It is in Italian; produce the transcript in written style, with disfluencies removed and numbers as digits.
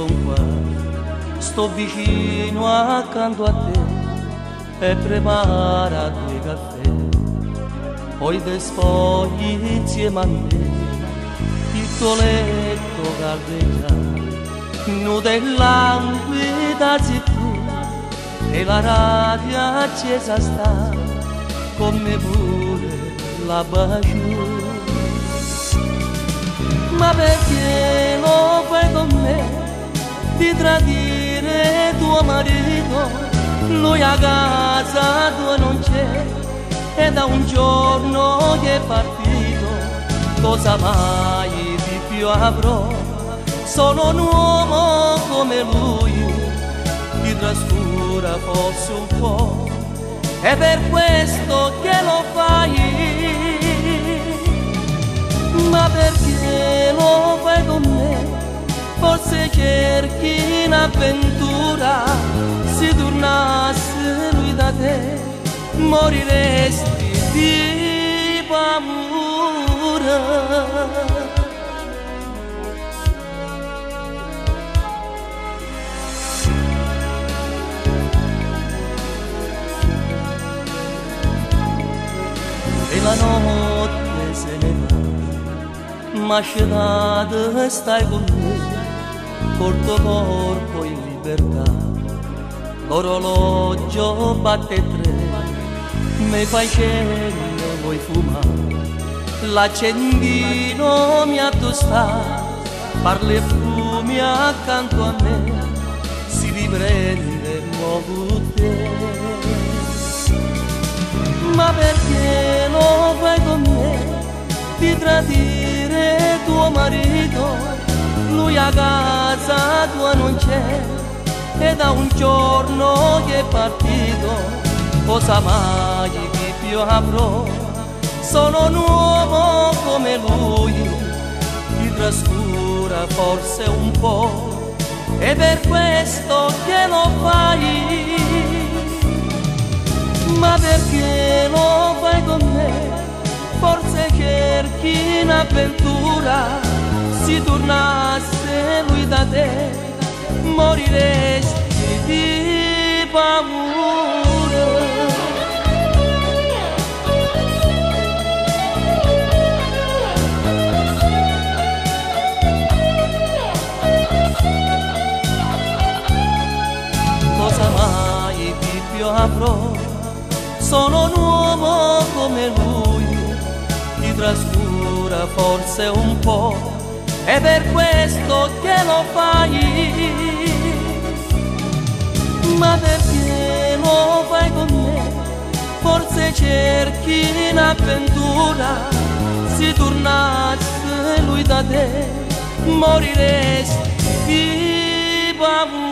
sono qua, sto vicino accanto a te e prepara due caffè, poi te sfogli insieme a me il tuo letto caldeggiato, nuda e languida sei tu e la radio accesa sta, come pure la bacio. Ma perché lo fai con me di tradire tuo marito? Lui a casa tua non c'è e da un giorno che è partito, cosa mai di più avrò? Sono un uomo come lui, ti trascura forse un po', è per questo che lo fai. Ma perché lo fai con me? Forse cerchi un'avventura, se tornasse lui da te moriresti di paura. E la notte se ne va, ma scelata stai con me, col tuo corpo in libertà. L'orologio batte tre, mi fai cena, vuoi fumare, l'accendino mi addosta, parli e fumi accanto a me, si riprende nuovo te. Ma perché lo fai con me di tradire tuo marito? Lui a casa tua non c'è e da un giorno che è partito, cosa mai di più avrò? Sono un uomo come lui, ti trascura forse un po', è per questo che lo fai. Ma perché lo fai con me? Forse cerchi un'avventura, se tornasse lui da te moriresti di paura. Cosa mai di più avrò? Sono un uomo come lui, ti trascura forse un po', è per questo che lo fai. Ma perché lo fai con me? Forse cerchi un'avventura, se tornasse lui da te moriresti di paura.